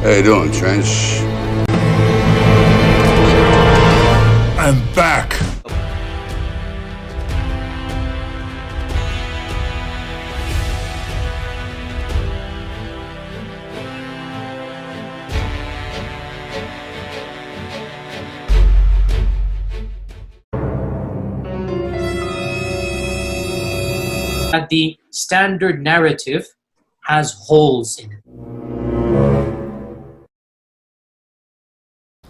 How you doing, Trench? I'm back. That the standard narrative has holes in it.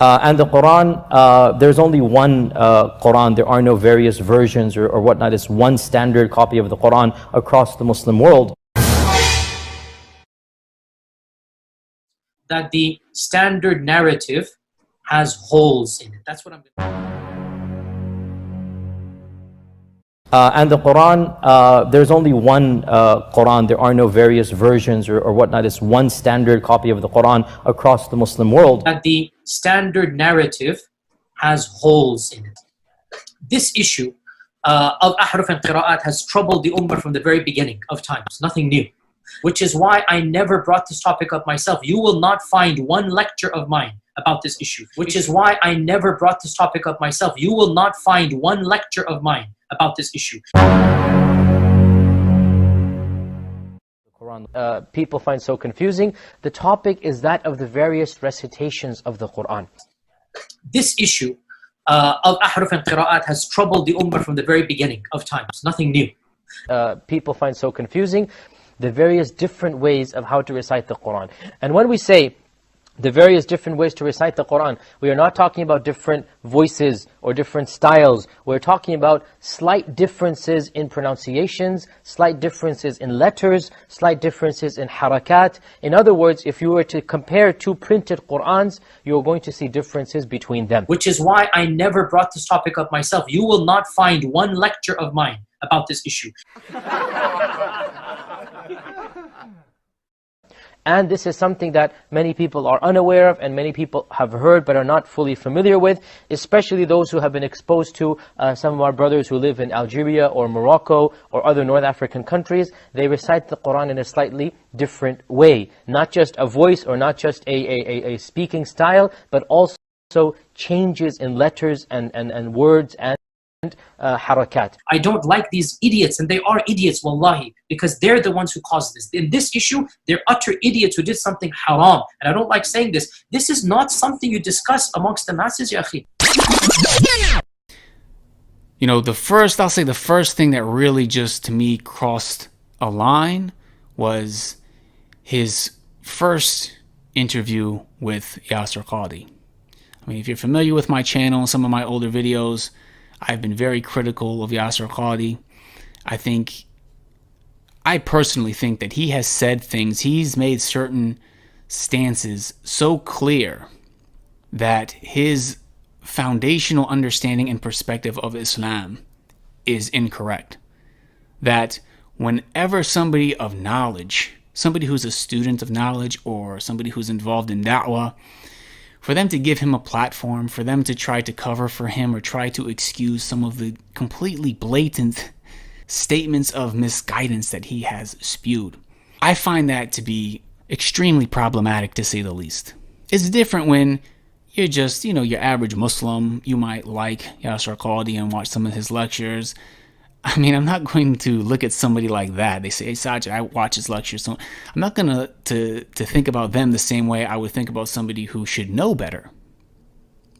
And the Quran, there's only one Quran. There are no various versions or whatnot. It's one standard copy of the Quran across the Muslim world. That the standard narrative has holes in it. That's what I'm And the Quran, there's only one Quran. There are no various versions or whatnot. It's one standard copy of the Quran across the Muslim world. That the standard narrative has holes in it. This issue of ahruf and qira'at has troubled the ummah from the very beginning of times. Nothing new. Which is why I never brought this topic up myself. You will not find one lecture of mine about this issue. Which is why I never brought this topic up myself. You will not find one lecture of mine about this issue. Quran, people find so confusing. The topic is that of the various recitations of the Quran. This issue of ahruf and qira'at has troubled the ummah from the very beginning of times. Nothing new. People find so confusing the various different ways of how to recite the Quran. And when we say the various different ways to recite the Quran, we are not talking about different voices or different styles. We're talking about slight differences in pronunciations, slight differences in letters, slight differences in harakat. In other words, if you were to compare two printed Qurans, you're going to see differences between them. Which is why I never brought this topic up myself. You will not find one lecture of mine about this issue. And this is something that many people are unaware of and many people have heard but are not fully familiar with, especially those who have been exposed to some of our brothers who live in Algeria or Morocco or other North African countries. They recite the Quran in a slightly different way. Not just a voice or not just a speaking style, but also changes in letters and words and harakat. I don't like these idiots, and they are idiots, wallahi, because they're the ones who caused this. In this issue, they're utter idiots who did something haram. And I don't like saying this. This is not something you discuss amongst the masses, ya akhi. You know, I'll say the first thing that really just to me crossed a line was his first interview with Yasir Qadhi. I mean, if you're familiar with my channel, some of my older videos, I've been very critical of Yasir Qadhi. I personally think that he has said things, he's made certain stances so clear that his foundational understanding and perspective of Islam is incorrect. That whenever somebody of knowledge, somebody who's a student of knowledge or somebody who's involved in da'wah, for them to give him a platform, for them to try to cover for him or try to excuse some of the completely blatant statements of misguidance that he has spewed, I find that to be extremely problematic, to say the least. It's different when you're just, your average Muslim. You might like Yasir Qadhi and watch some of his lectures. I mean, I'm not going to look at somebody like that. They say, hey, Sajid, I watch his lectures. So I'm not going to think about them the same way I would think about somebody who should know better.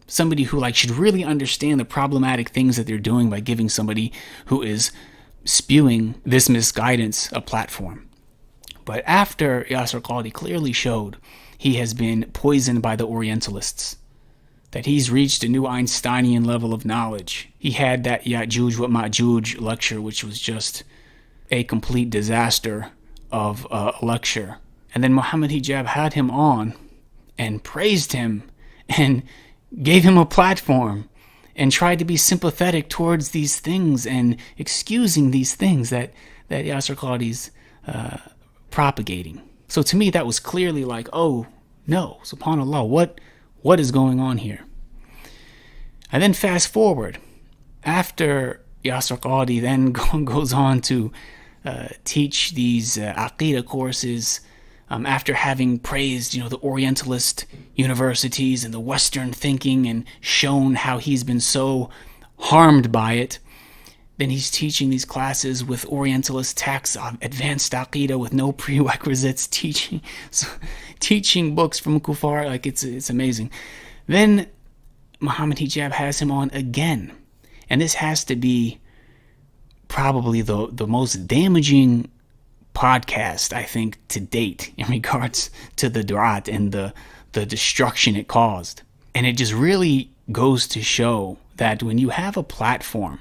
Somebody who should really understand the problematic things that they're doing by giving somebody who is spewing this misguidance a platform. But after Yasir Qadhi clearly showed he has been poisoned by the Orientalists, that he's reached a new Einsteinian level of knowledge. He had that Ya'juj wa Ma'juj lecture, which was just a complete disaster of a lecture. And then Muhammad Hijab had him on and praised him and gave him a platform and tried to be sympathetic towards these things and excusing these things that Yasir Qadhi's propagating. So to me, that was clearly oh, no, subhanAllah, what is going on here? And then fast forward, after Yasir Qadhi then goes on to teach these Aqidah courses after having praised, the Orientalist universities and the Western thinking and shown how he's been so harmed by it, then he's teaching these classes with Orientalist texts on advanced Aqidah with no prerequisites, teaching books from Kufar. Like, it's amazing. Then Muhammad Hijab has him on again. And this has to be probably the most damaging podcast, I think, to date in regards to the Durat and the destruction it caused. And it just really goes to show that when you have a platform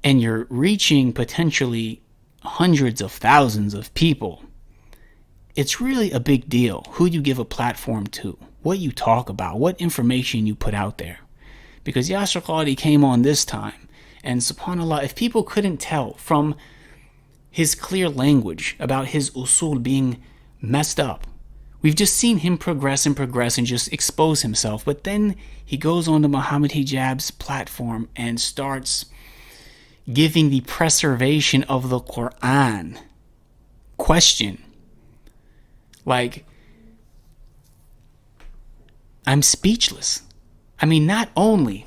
and you're reaching potentially hundreds of thousands of people, it's really a big deal who you give a platform to, what you talk about, what information you put out there. Because Yasir Qadhi came on this time, and subhanAllah, if people couldn't tell from his clear language about his usul being messed up, we've just seen him progress and just expose himself. But then he goes on to Muhammad Hijab's platform and starts giving the preservation of the Quran question. Like, I'm speechless. I mean, not only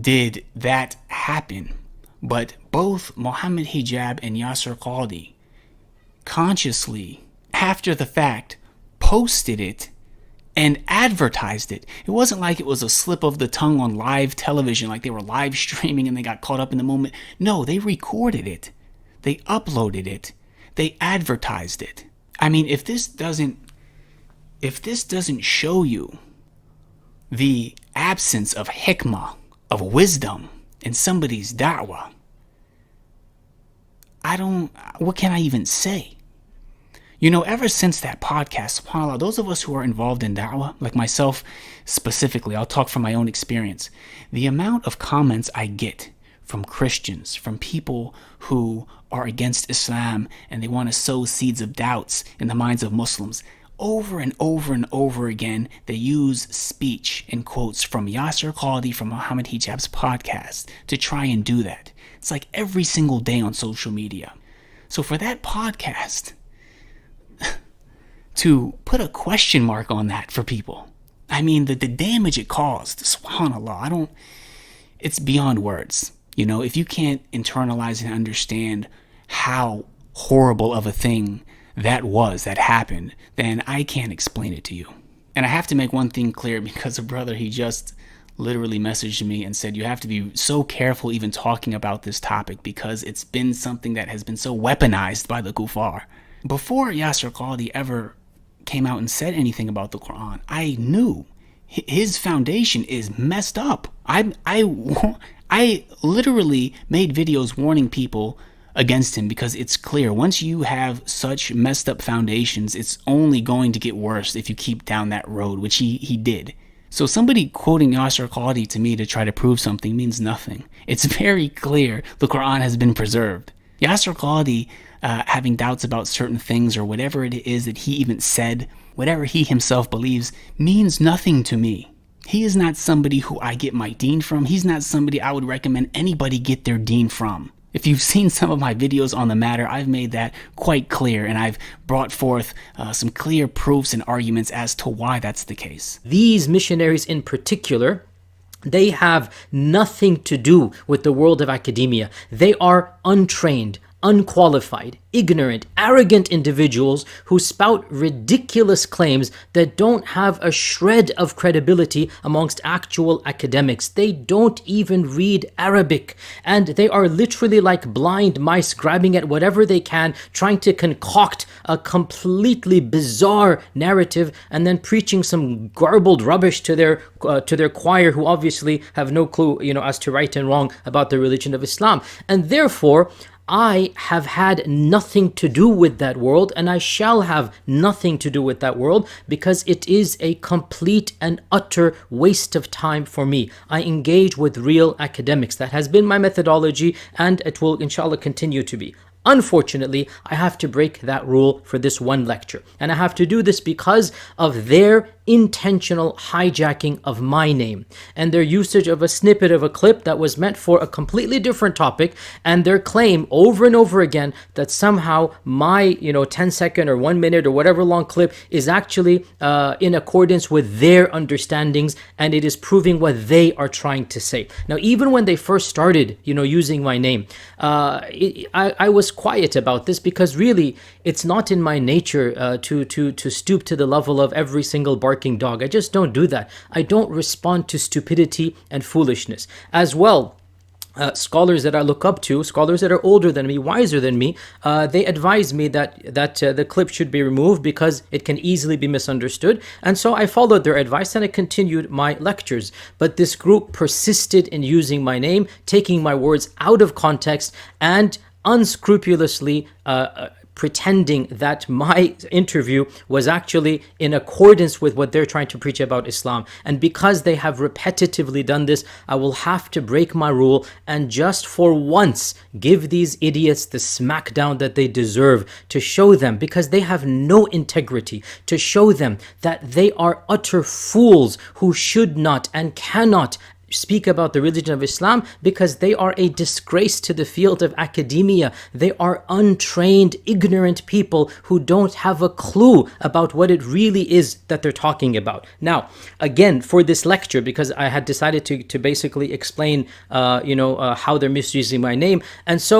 did that happen, but both Muhammad Hijab and Yasir Qadhi consciously, after the fact, posted it and advertised it. It wasn't like it was a slip of the tongue on live television, like they were live streaming and they got caught up in the moment. No, they recorded it. They uploaded it. They advertised it. I mean, if this doesn't show you the absence of hikmah, of wisdom in somebody's da'wah, what can I even say? Ever since that podcast, subhanAllah, those of us who are involved in da'wah, like myself specifically, I'll talk from my own experience, the amount of comments I get from Christians, from people who are against Islam and they want to sow seeds of doubts in the minds of Muslims, over and over and over again, they use speech and quotes from Yasir Qadhi, from Muhammad Hijab's podcast, to try and do that. It's like every single day on social media. So for that podcast to put a question mark on that for people, I mean, the damage it caused, subhanAllah, it's beyond words. If you can't internalize and understand how horrible of a thing that happened, then I can't explain it to you. And I have to make one thing clear, because a brother, he just literally messaged me and said, you have to be so careful even talking about this topic because it's been something that has been so weaponized by the kuffar. Before Yasir Qadhi ever came out and said anything about the Quran, I knew his foundation is messed up. I literally made videos warning people against him because it's clear once you have such messed up foundations, it's only going to get worse if you keep down that road, which he did. So somebody quoting Yasir Qadhi to me to try to prove something means nothing. It's very clear the Quran has been preserved. Yasir Qadhi having doubts about certain things or whatever it is that he even said, whatever he himself believes, means nothing to me. He is not somebody who I get my deen from. He's not somebody I would recommend anybody get their deen from. If you've seen some of my videos on the matter, I've made that quite clear, and I've brought forth some clear proofs and arguments as to why that's the case. These missionaries in particular, they have nothing to do with the world of academia. They are untrained, unqualified, ignorant, arrogant individuals who spout ridiculous claims that don't have a shred of credibility amongst actual academics. They don't even read Arabic, and they are literally like blind mice grabbing at whatever they can, trying to concoct a completely bizarre narrative and then preaching some garbled rubbish to their choir, who obviously have no clue, as to right and wrong about the religion of Islam. And therefore, I have had nothing to do with that world, and I shall have nothing to do with that world, because it is a complete and utter waste of time for me. I engage with real academics. That has been my methodology, and it will inshallah continue to be. Unfortunately, I have to break that rule for this one lecture. And I have to do this because of their intentional hijacking of my name and their usage of a snippet of a clip that was meant for a completely different topic, and their claim over and over again that somehow my 10-second or 1 minute or whatever long clip is actually in accordance with their understandings, and it is proving what they are trying to say. Now, even when they first started using my name, I was quiet about this, because really it's not in my nature to stoop to the level of every single barking dog. I just don't do that. I don't respond to stupidity and foolishness. As well, scholars that I look up to, scholars that are older than me, wiser than me, they advise me that the clip should be removed because it can easily be misunderstood. And so I followed their advice and I continued my lectures. But this group persisted in using my name, taking my words out of context, and unscrupulously pretending that my interview was actually in accordance with what they're trying to preach about Islam. And because they have repetitively done this, I will have to break my rule and just for once give these idiots the smackdown that they deserve, to show them, because they have no integrity, to show them that they are utter fools who should not and cannot speak about the religion of Islam, because they are a disgrace to the field of academia. They are untrained, ignorant people who don't have a clue about what it really is that they're talking about. Now, again, for this lecture, because I had decided to basically explain, how they're misusing my name. And so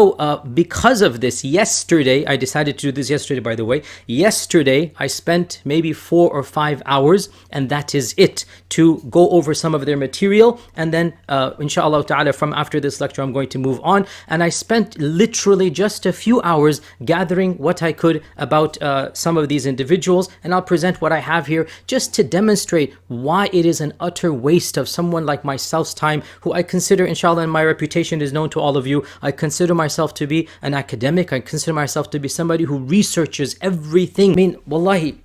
because of this, yesterday, I decided to do this yesterday, by the way. Yesterday, I spent maybe 4 or 5 hours, and that is it, to go over some of their material. And then, inshallah ta'ala, from after this lecture, I'm going to move on. And I spent literally just a few hours gathering what I could about some of these individuals. And I'll present what I have here just to demonstrate why it is an utter waste of someone like myself's time, who I consider, inshallah, and my reputation is known to all of you, I consider myself to be an academic. I consider myself to be somebody who researches everything. I mean, wallahi,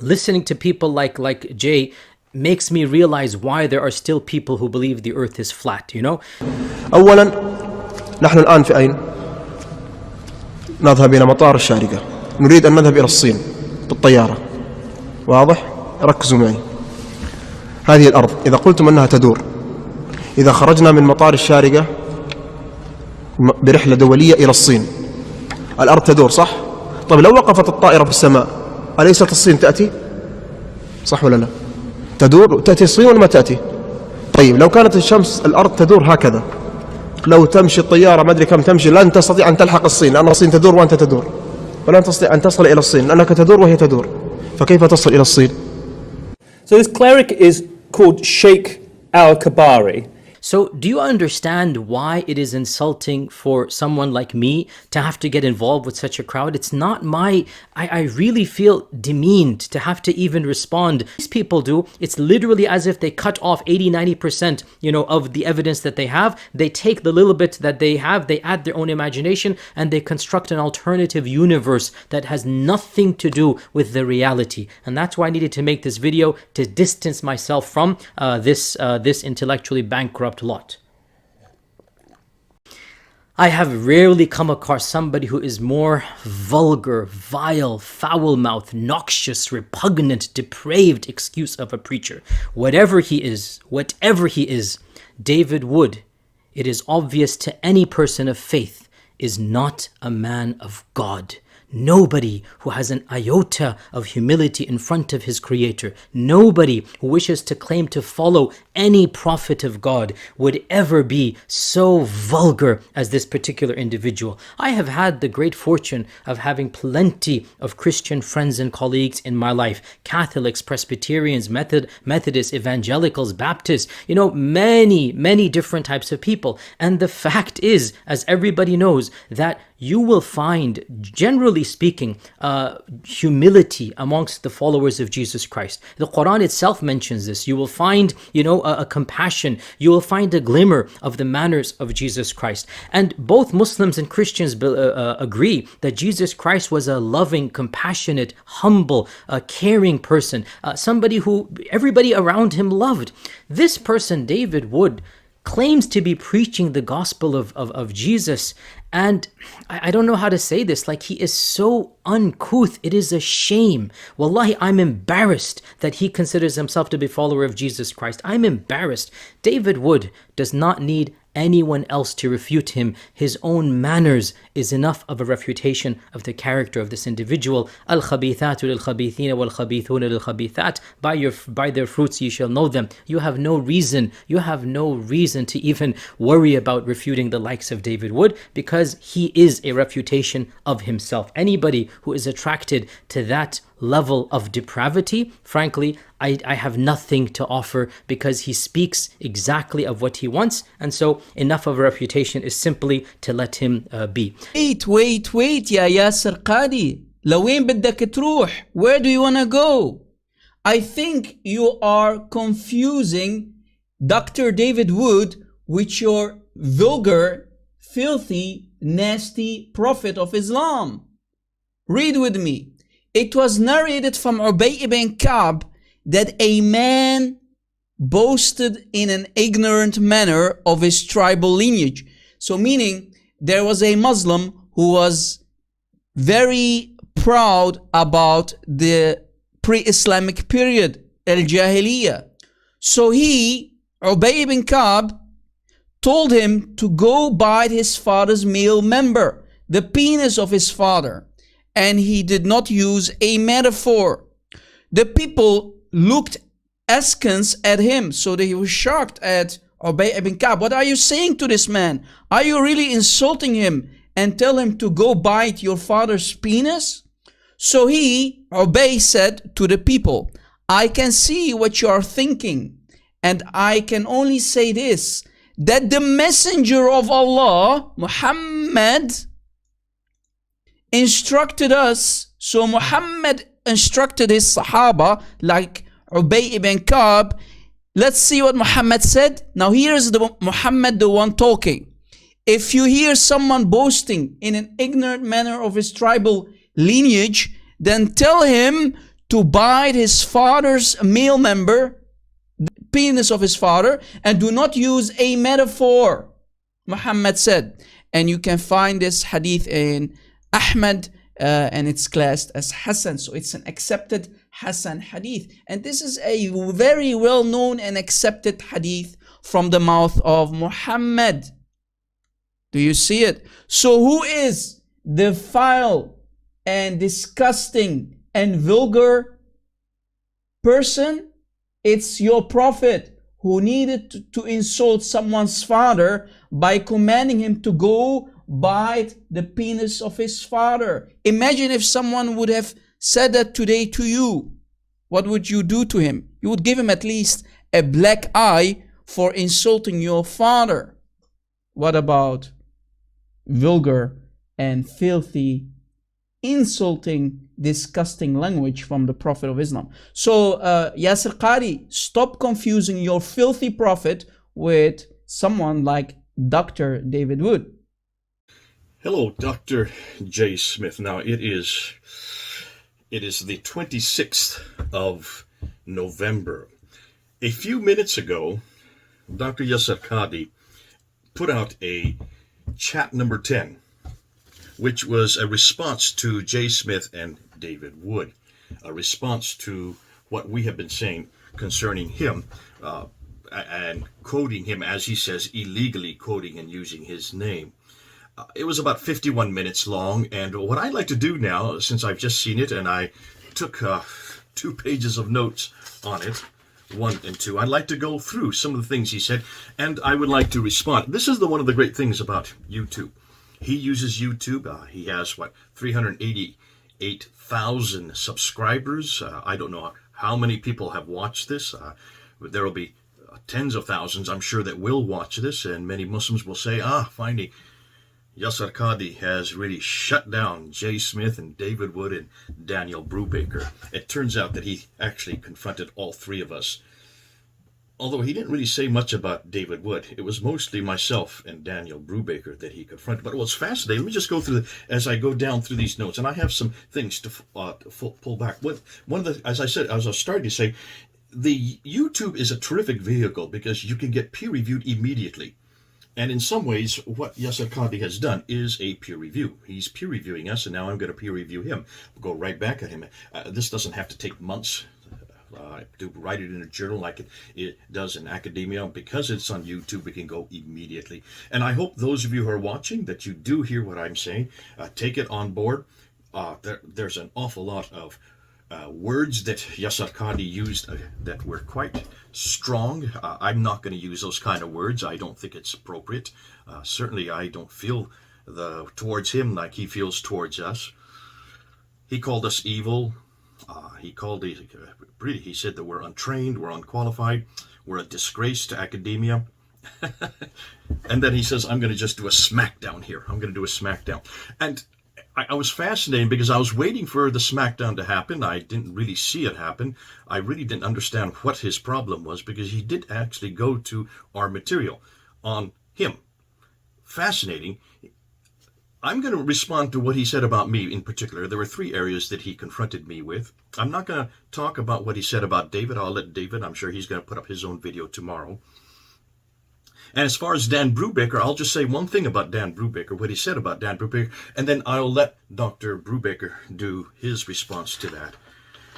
listening to people like Jay makes me realize why there are still people who believe the earth is flat, أولا نحن الآن في أين؟ نذهب إلى مطار الشارقة، نريد أن نذهب إلى الصين بالطيارة. واضح؟ ركزوا معي. هذه الأرض إذا قلتم أنها تدور، إذا خرجنا من مطار الشارقة برحلة دولية إلى الصين، الأرض تدور صح؟ طيب لو وقفت الطائرة في السماء، أليست الصين تأتي؟ صح ولا لا؟ تدور، تأتي الصين ولا ما تأتي؟ طيب لو كانت الشمس الأرض تدور هكذا، لو تمشي الطيارة ما أدري كم تمشي، لن تستطيع أن تلحق الصين، لأن الصين تدور وأنت تدور، ولن تستطيع أن تصل إلى الصين لأنك تدور وهي تدور، فكيف تصل إلى الصين؟ So this cleric is called Sheikh Al-Kabari. So do you understand why it is insulting for someone like me to have to get involved with such a crowd? It's not I really feel demeaned to have to even respond. These people do. It's literally as if they cut off 80-90%, of the evidence that they have. They take the little bit that they have, they add their own imagination, and they construct an alternative universe that has nothing to do with the reality. And that's why I needed to make this video, to distance myself from this intellectually bankrupt lot. I have rarely come across somebody who is more vulgar, vile, foul-mouthed, noxious, repugnant, depraved excuse of a preacher. Whatever he is, David Wood, it is obvious to any person of faith, is not a man of God. Nobody who has an iota of humility in front of his Creator, nobody who wishes to claim to follow any prophet of God would ever be so vulgar as this particular individual. I have had the great fortune of having plenty of Christian friends and colleagues in my life. Catholics, Presbyterians, Methodists, Evangelicals, Baptists, many different types of people. And the fact is, as everybody knows, that you will find, generally speaking, humility amongst the followers of Jesus Christ. The Quran itself mentions this. You will find, a compassion. You will find a glimmer of the manners of Jesus Christ. And both Muslims and Christians agree that Jesus Christ was a loving, compassionate, humble, caring person, somebody who everybody around him loved. This person, David Wood, claims to be preaching the gospel of Jesus. And I don't know how to say this, like he is so uncouth. It is a shame. Wallahi, I'm embarrassed that he considers himself to be a follower of Jesus Christ. I'm embarrassed. David Wood does not need anyone else to refute him. His own manners is enough of a refutation of the character of this individual. Al-khabithatu lil-khabithina wal-khabithuna lil-khabithat. By their fruits you shall know them. You have no reason to even worry about refuting the likes of David Wood, because he is a refutation of himself. Anybody who is attracted to that level of depravity, frankly, I have nothing to offer, because he speaks exactly of what he wants, and so enough of a refutation is simply to let him be. Wait يا ياسر قادي. لوين بدك تروح? Where do you want to go? I think you are confusing Dr. David Wood with your vulgar, filthy, nasty prophet of Islam. Read with me. It was narrated from Ubay ibn Ka'b that a man boasted in an ignorant manner of his tribal lineage. So meaning there was a Muslim who was very proud about the pre-Islamic period, al-Jahiliyyah. So Ubay ibn Ka'b, told him to go bite his father's male member, the penis of his father. And he did not use a metaphor. The people looked askance at him, so they were shocked at Ubay ibn Ka'b. What are you saying to this man? Are you really insulting him and tell him to go bite your father's penis? So Ubay said to the people, I can see what you are thinking, and I can only say this, that the messenger of Allah, Muhammad, instructed us. So Muhammad instructed his Sahaba, like Ubay ibn Ka'b. Let's see what Muhammad said. Now here's Muhammad, the one talking. If you hear someone boasting in an ignorant manner of his tribal lineage, then tell him to bite his father's male member, the penis of his father, and do not use a metaphor, Muhammad said. And you can find this hadith in Ahmad, and it's classed as Hassan. So it's an accepted Hassan hadith. And this is a very well-known and accepted hadith from the mouth of Muhammad. Do you see it? So who is the vile and disgusting and vulgar person? It's your prophet, who needed to insult someone's father by commanding him to go bite the penis of his father. Imagine if someone would have said that today to you. What would you do to him? You would give him at least a black eye for insulting your father. What about vulgar and filthy, insulting, disgusting language from the Prophet of Islam? So Yasir Qadhi, stop confusing your filthy prophet with someone like Dr. David Wood. Hello, Dr. J. Smith. Now it is the 26th of November. A few minutes ago, Dr. Yasir Qadhi put out a chat number 10, which was a response to J. Smith and David Wood, a response to what we have been saying concerning him, and quoting him, as he says, illegally quoting and using his name. It was about 51 minutes long, and what I'd like to do now, since I've just seen it and I took 2 pages of notes on it, 1 and 2, I'd like to go through some of the things he said, and I would like to respond. This is one of the great things about YouTube. He uses YouTube. He has, 388,000 subscribers. I don't know how many people have watched this. There will be tens of thousands, I'm sure, that will watch this, and many Muslims will say, finally, Yasir Qadhi has really shut down J. Smith and David Wood and Daniel Brubaker. It turns out that he actually confronted all 3 of us. Although he didn't really say much about David Wood, it was mostly myself and Daniel Brubaker that he confronted. But it was fascinating. Let me just go through, as I go down through these notes, and I have some things to pull back. One of the, as I said, as I was starting to say, the YouTube is a terrific vehicle because you can get peer reviewed immediately. And in some ways, what Yasir Qadhi has done is a peer review. He's peer reviewing us, and now I'm going to peer review him. We'll go right back at him. This doesn't have to take months to write it in a journal like it does in academia. Because it's on YouTube, we can go immediately. And I hope those of you who are watching that you do hear what I'm saying. Take it on board. There's an awful lot of words that Yasir Qadhi used that were quite strong. I'm not going to use those kind of words. I don't think it's appropriate. Certainly, I don't feel towards him like he feels towards us. He called us evil. He said that we're untrained, we're unqualified, we're a disgrace to academia. And then he says, I'm going to just do a smackdown here. I'm going to do a smackdown. And I was fascinated because I was waiting for the smackdown to happen. I didn't really see it happen. I really didn't understand what his problem was because he did actually go to our material on him. Fascinating. I'm going to respond to what he said about me in particular. There were 3 areas that he confronted me with. I'm not going to talk about what he said about David. I'll let David, I'm sure he's going to put up his own video tomorrow. And as far as Dan Brubaker, I'll just say one thing about Dan Brubaker, what he said about Dan Brubaker, and then I'll let Dr. Brubaker do his response to that.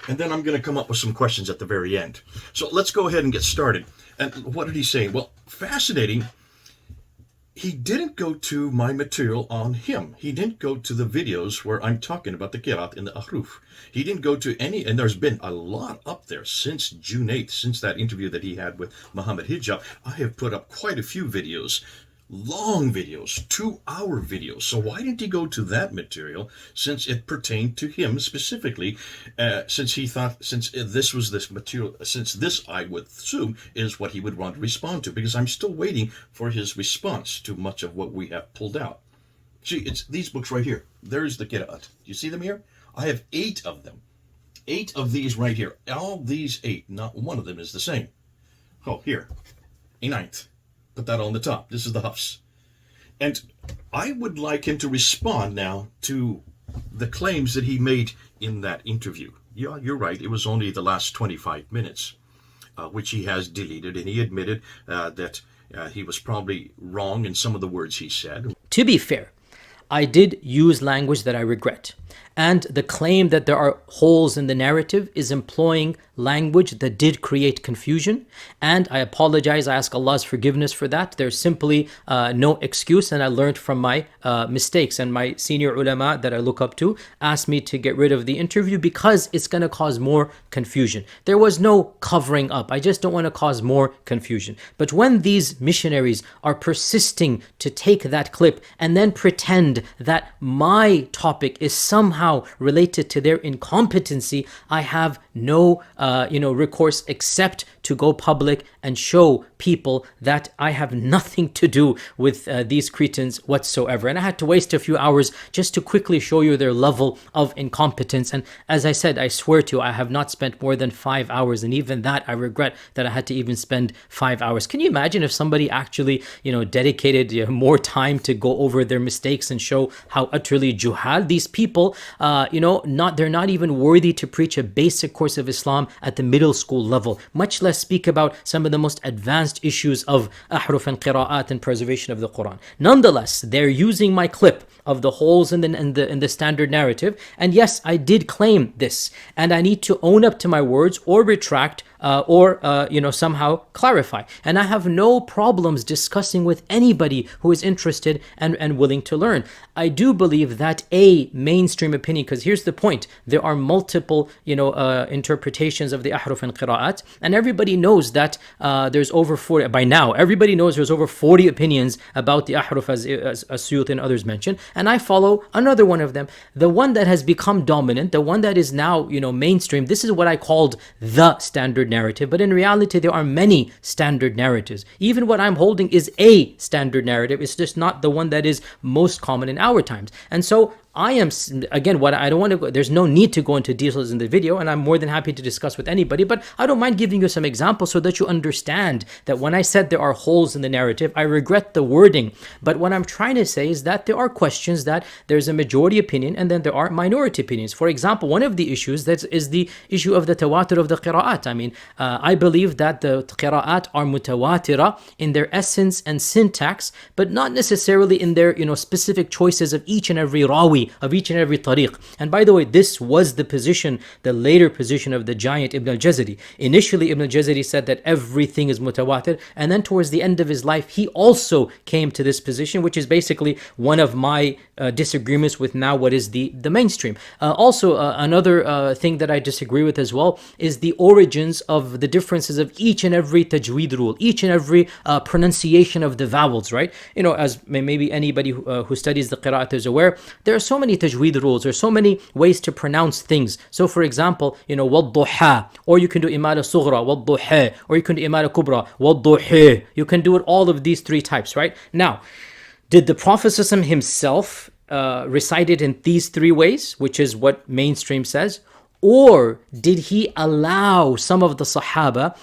And then I'm going to come up with some questions at the very end. So let's go ahead and get started. And what did he say? Well, fascinating. He didn't go to my material on him. He didn't go to the videos where I'm talking about the Qiraat in the Ahruf. He didn't go to any, and there's been a lot up there since June 8th, since that interview that he had with Muhammad Hijab. I have put up quite a few videos, long videos, 2-hour videos. So why didn't he go to that material since it pertained to him specifically, since he thought, since this was this material, since this I would assume is what he would want to respond to, because I'm still waiting for his response to much of what we have pulled out. See, it's these books right here. There's the Qiraat. You see them here? I have 8 of them. 8 of these right here. All these 8, not one of them is the same. Oh, here, a 9th. Put that on the top. This is the Hafs. And I would like him to respond now to the claims that he made in that interview. Yeah, you're right. It was only the last 25 minutes, which he has deleted. And he admitted that he was probably wrong in some of the words he said. To be fair, I did use language that I regret. And the claim that there are holes in the narrative is employing language that did create confusion. And I apologize. I ask Allah's forgiveness for that. There's simply no excuse. And I learned from my mistakes. And my senior ulama that I look up to asked me to get rid of the interview because it's going to cause more confusion. There was no covering up. I just don't want to cause more confusion. But when these missionaries are persisting to take that clip and then pretend that my topic is somehow related to their incompetency, I have no recourse except to go public and show people that I have nothing to do with these Cretans whatsoever. And I had to waste a few hours just to quickly show you their level of incompetence. And as I said, I swear to you, I have not spent more than 5 hours. And even that, I regret that I had to even spend 5 hours. Can you imagine if somebody actually, dedicated more time to go over their mistakes and show how utterly juhal these people, they're not even worthy to preach a basic course of Islam at the middle school level, much less speak about some of the most advanced issues of ahruf and qira'at and preservation of the Quran. Nonetheless, they're using my clip of the holes in the standard narrative. And yes, I did claim this, and I need to own up to my words or retract or somehow clarify. And I have no problems discussing with anybody who is interested and willing to learn. I do believe that a mainstream opinion, because here's the point, there are multiple interpretations of the ahruf and qira'at, and everybody knows that there's over 40, by now, everybody knows there's over 40 opinions about the ahruf as Suyuti and others mentioned, and I follow another one of them. The one that has become dominant, the one that is now, mainstream, this is what I called the standard narrative, but in reality, there are many standard narratives. Even what I'm holding is a standard narrative. It's just not the one that is most common in our times. And so I am, again, what I don't want to go, there's no need to go into details in the video, and I'm more than happy to discuss with anybody, but I don't mind giving you some examples so that you understand that when I said there are holes in the narrative, I regret the wording, but what I'm trying to say is that there are questions that there's a majority opinion and then there are minority opinions. For example, one of the issues that is the issue of the tawatur of the qira'at. I mean, I believe that the qira'at are mutawatira in their essence and syntax, but not necessarily in their specific choices of each and every rawi, of each and every tariq. And by the way, this was the position, the later position of the giant Ibn al-Jazari. Initially, Ibn al-Jazari said that everything is mutawatir, and then towards the end of his life, he also came to this position, which is basically one of my disagreements with now what is the mainstream. Also, another thing that I disagree with as well is the origins of the differences of each and every tajweed rule, each and every pronunciation of the vowels, right? As maybe anybody who studies the qira'at is aware, there are so many tajweed rules, there are so many ways to pronounce things. So for example, wad-duha, or you can do imala sughra, wad-duha, or you can do imala kubra, wad-duha. You can do it all of these three types, right? Now, did the Prophet ﷺ himself recite it in these three ways, which is what mainstream says? Or did he allow some of the Sahaba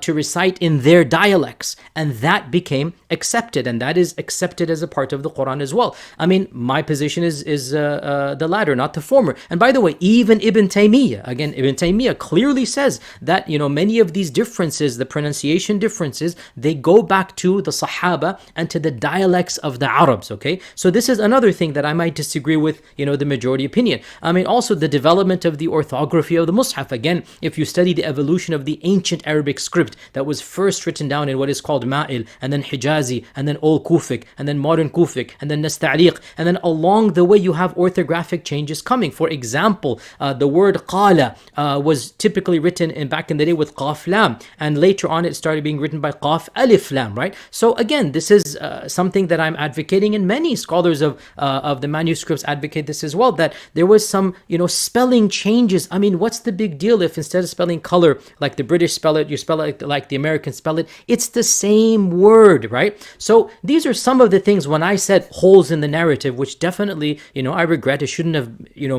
to recite in their dialects, and that became accepted, and that is accepted as a part of the Quran as well? I mean, my position is the latter, not the former. And by the way, even Ibn Taymiyyah clearly says that many of these differences, the pronunciation differences, they go back to the Sahaba and to the dialects of the Arabs. Okay, so this is another thing that I might disagree with the majority opinion. I mean, also the development of the orthography of the Mus'haf. Again, if you study the evolution of the ancient Arabic script that was first written down in what is called Ma'il, and then Hijazi, and then Old Kufic, and then Modern Kufic, and then Nasta'liq, and then along the way you have orthographic changes coming. For example, the word qala was typically written back in the day with qaf lam, and later on it started being written by qaf alif lam, right? So again, this is something that I'm advocating, and many scholars of the manuscripts advocate this as well, that there was some spelling changes. I mean, what's the big deal if instead of spelling color like the British spell it, you spell it like the Americans spell it? It's the same word, right? So these are some of the things when I said holes in the narrative, which definitely, I regret. It shouldn't have,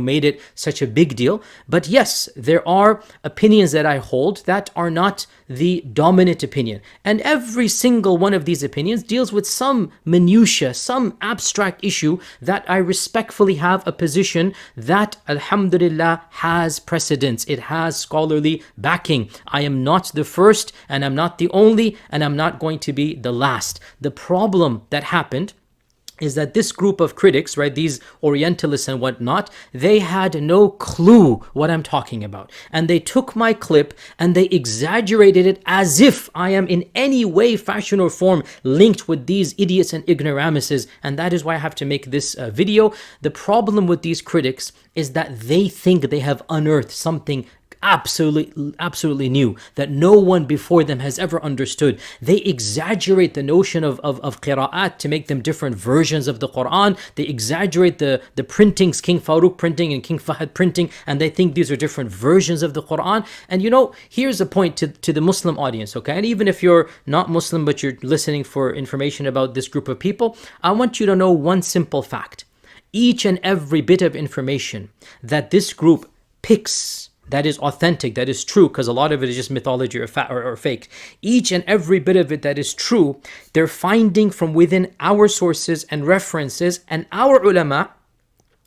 made it such a big deal. But yes, there are opinions that I hold that are not the dominant opinion. And every single one of these opinions deals with some minutia, some abstract issue that I respectfully have a position that, alhamdulillah, has precedence. It has scholarly backing. I am not the first, and I'm not the only, and I'm not going to be the last. The problem that happened is that this group of critics, right, these Orientalists and whatnot, they had no clue what I'm talking about. And they took my clip and they exaggerated it as if I am in any way, fashion, or form linked with these idiots and ignoramuses. And that is why I have to make this video. The problem with these critics is that they think they have unearthed something absolutely new that no one before them has ever understood. They exaggerate the notion of qira'at to make them different versions of the Quran. They exaggerate the printings, King Farouk printing and King Fahd printing, and they think these are different versions of the Quran. And here's a point to the Muslim audience, okay? And even if you're not Muslim but you're listening for information about this group of people, I want you to know one simple fact. Each and every bit of information that this group picks that is authentic, that is true, because a lot of it is just mythology or fake. Each and every bit of it that is true, they're finding from within our sources and references, and our ulama,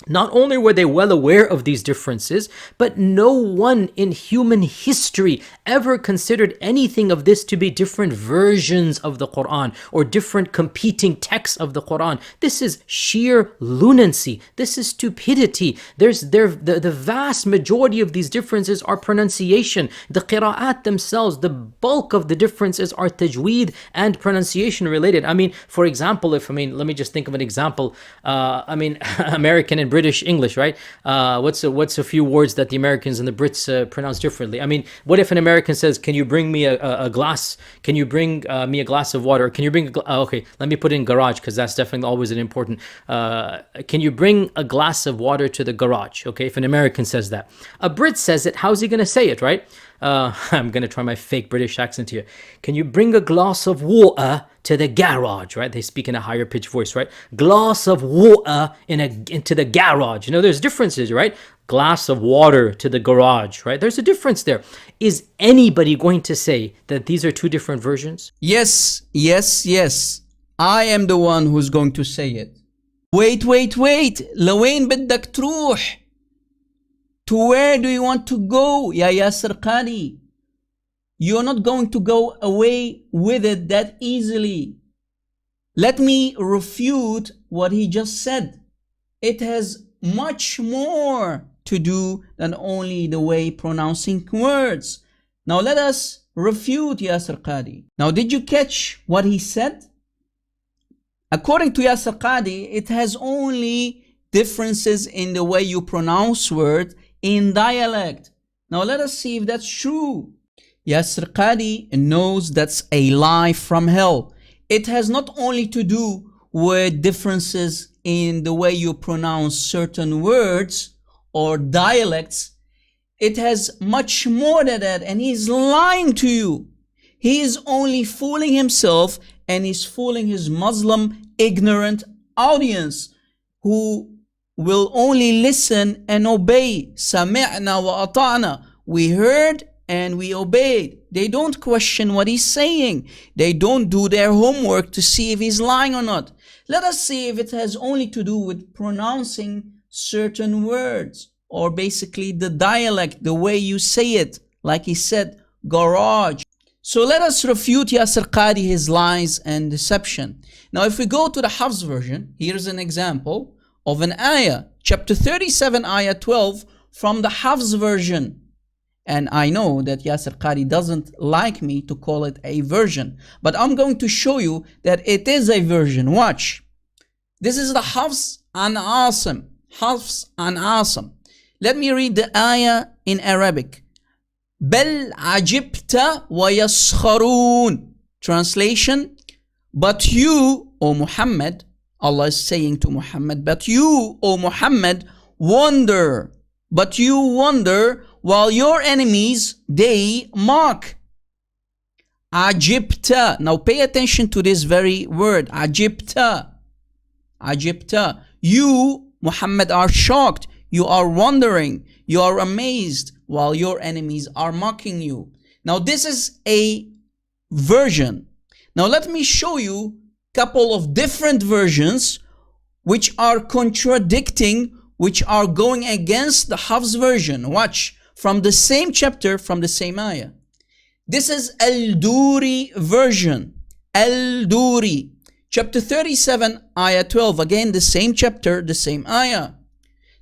not only were they well aware of these differences, but no one in human history ever considered anything of this to be different versions of the Quran or different competing texts of the Quran. This is sheer lunacy. This is stupidity. The vast majority of these differences are pronunciation. The qira'at themselves, the bulk of the differences are tajweed and pronunciation related. I mean, for example, let me just think of an example. American and British English, right? What's a few words that the Americans and the Brits pronounce differently? I mean, what if an American says, "Can you bring me a glass? Can you bring me a glass of water? Can you bring okay, let me put in garage because that's definitely always an important. Can you bring a glass of water to the garage?" Okay, if an American says that, a Brit says it, how's he going to say it, right? I'm going to try my fake British accent here. Can you bring a glass of water to the garage, right? They speak in a higher pitched voice, right? Glass of water into the garage. You know, there's differences, right? Glass of water to the garage, right? There's a difference there. Is anybody going to say that these are two different versions? Yes, yes, yes. I am the one who's going to say it. Wait. لوين بدك تروح? To where do you want to go, Ya Yasir Qadhi? You're not going to go away with it that easily. Let me refute what he just said. It has much more to do than only the way pronouncing words. Now let us refute Yasir Qadhi. Now did you catch what he said? According to Yasir Qadhi, it has only differences in the way you pronounce words in dialect. Now let us see if that's true. Yasir Qadhi knows that's a lie from hell. It has not only to do with differences in the way you pronounce certain words or dialects. It has much more than that, and he's lying to you. He is only fooling himself, and he's fooling his Muslim ignorant audience who will only listen and obey. Sami'na wa ata'na. We heard and we obeyed. They don't question what he's saying. They don't do their homework to see if he's lying or not. Let us see if it has only to do with pronouncing certain words, or basically the dialect, the way you say it. Like he said, garage. So let us refute Yasir Qadhi, his lies and deception. Now if we go to the Hafs version, here's an example of an ayah, chapter 37, ayah 12, from the Hafs version. And I know that Yasir Qadhi doesn't like me to call it a version, but I'm going to show you that it is a version. Watch. This is the Hafs an Asim. Hafs an Asim. Let me read the ayah in Arabic. بل عجبت ويسخرون. Translation: but you, O Muhammad, Allah is saying to Muhammad, but you, O Muhammad, wonder. But you wonder while your enemies, they mock. Ajibta. Now pay attention to this very word. Ajibta. Ajibta. You, Muhammad, are shocked. You are wondering. You are amazed while your enemies are mocking you. Now this is a version. Now let me show you a couple of different versions which are contradicting, which are going against the Hafs version. Watch. From the same chapter, from the same ayah. This is Al-Duri version. Al-Duri. Chapter 37, ayah 12. Again, the same chapter, the same ayah.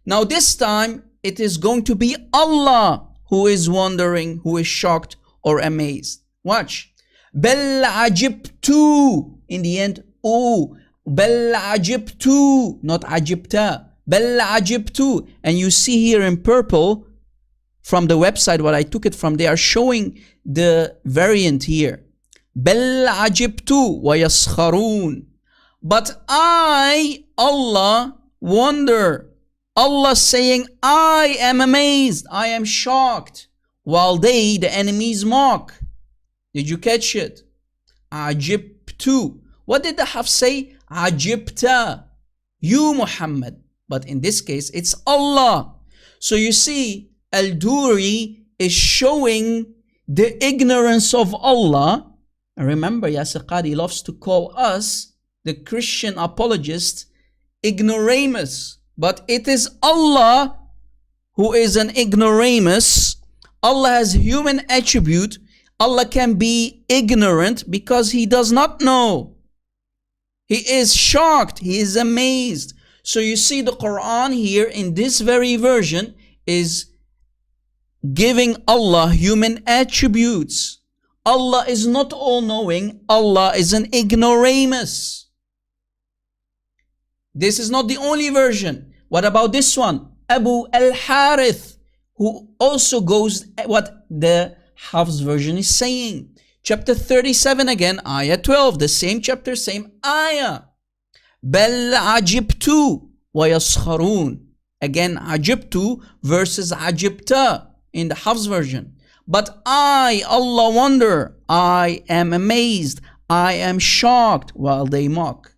Now this time, it is going to be Allah who is wondering, who is shocked or amazed. Watch. Bal ajibtu. In the end, oh. Bal ajibtu. Not ajibta. Bal ajibtu. And you see here in purple, from the website, what I took it from, they are showing the variant here. Bal ajibtu wa yaskharun. But I, Allah, wonder. Allah saying, I am amazed, I am shocked, while they, the enemies, mock. Did you catch it? Ajibtu. What did the Hafs say? Ajibta. You, Muhammad. But in this case, it's Allah. So you see, Al-Duri is showing the ignorance of Allah. And remember, Yasir Qadhi loves to call us, the Christian apologists, ignoramus. But it is Allah who is an ignoramus. Allah has human attribute. Allah can be ignorant because He does not know. He is shocked. He is amazed. So you see the Quran here in this very version is giving Allah human attributes. Allah is not all-knowing. Allah is an ignoramus. This is not the only version. What about this one? Abu al-Harith, who also goes what the Hafs version is saying. Chapter 37 again, ayah 12. The same chapter, same ayah. Bal ajibtu wa yaskharun. Again, ajibtu versus ajibta in the Hafs version. But I, Allah, wonder. I am amazed. I am shocked while they mock.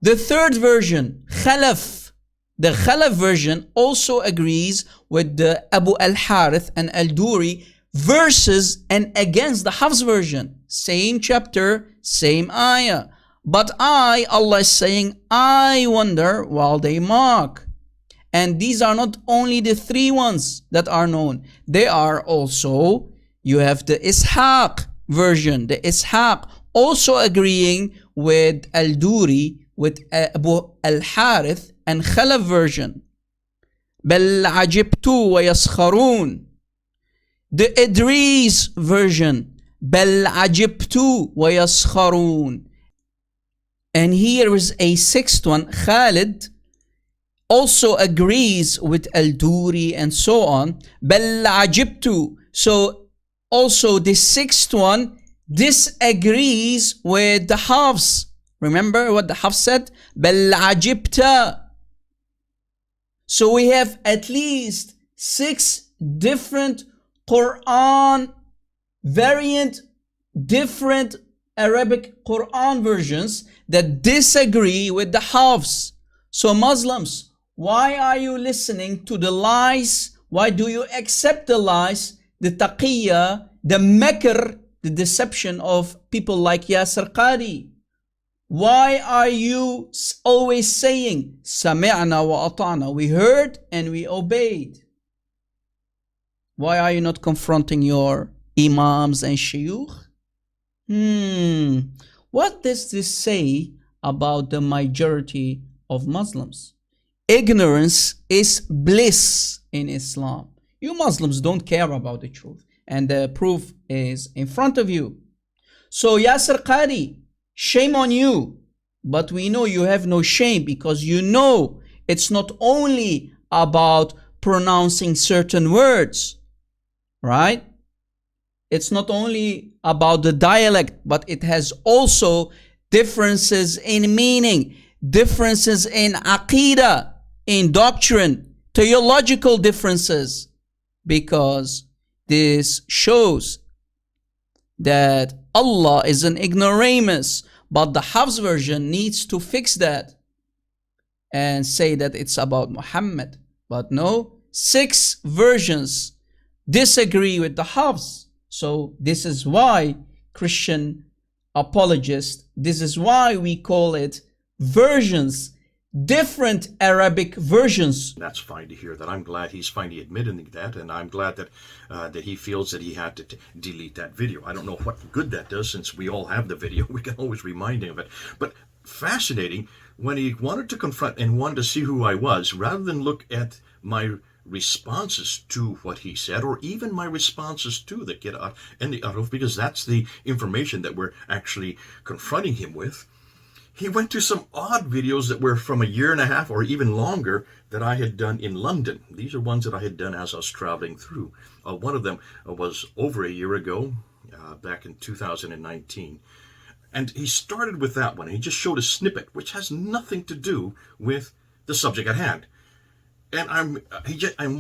The third version, Khalaf. The Khalaf version also agrees with the Abu al-Harith and al-Duri verses and against the Hafs version. Same chapter, same ayah. But I, Allah is saying, I wonder while they mock. And these are not only the three ones that are known. They are also, you have the Ishaq version. The Ishaq also agreeing with al-Duri, with Abu al-Harith and Khalaf version. بل عجبت ويسخرون. The Idris version. بل عجبت ويسخرون. And here is a sixth one. Khalid also agrees with al-Duri and so on. بل عجبت. So also the sixth one disagrees with the Hafs. Remember what the Hafs said? بل عجبت. So we have at least 6 different Quran variant, different Arabic Quran versions that disagree with the Hafs. So Muslims, why are you listening to the lies? Why do you accept the lies, the taqiyya, the makr, the deception of people like Yasir Qadhi? Why are you always saying, Sami'na wa ata'na? We heard and we obeyed. Why are you not confronting your imams and shuyukh? What does this say about the majority of Muslims? Ignorance is bliss in Islam. You Muslims don't care about the truth. And the proof is in front of you. So Yasir Qadhi, shame on you. But we know you have no shame because you know it's not only about pronouncing certain words, right? It's not only about the dialect, but it has also differences in meaning, differences in aqidah, in doctrine, theological differences, because this shows that Allah is an ignoramus, but the Hafs version needs to fix that and say that it's about Muhammad. But no, 6 versions disagree with the Hafs. So this is why Christian apologists, this is why we call it versions, different Arabic versions. That's fine to hear that. I'm glad he's finally admitting that, and I'm glad that that he feels that he had to delete that video. I don't know what good that does, since we all have the video. We can always remind him of it. But fascinating, when he wanted to confront and wanted to see who I was, rather than look at my responses to what he said, or even my responses to the Qira'at and the Aruf, because that's the information that we're actually confronting him with, he went to some odd videos that were from a year and a half or even longer that I had done in London. These are ones that I had done as I was traveling through. One of them was over a year ago, back in 2019. And he started with that one. He just showed a snippet, which has nothing to do with the subject at hand. And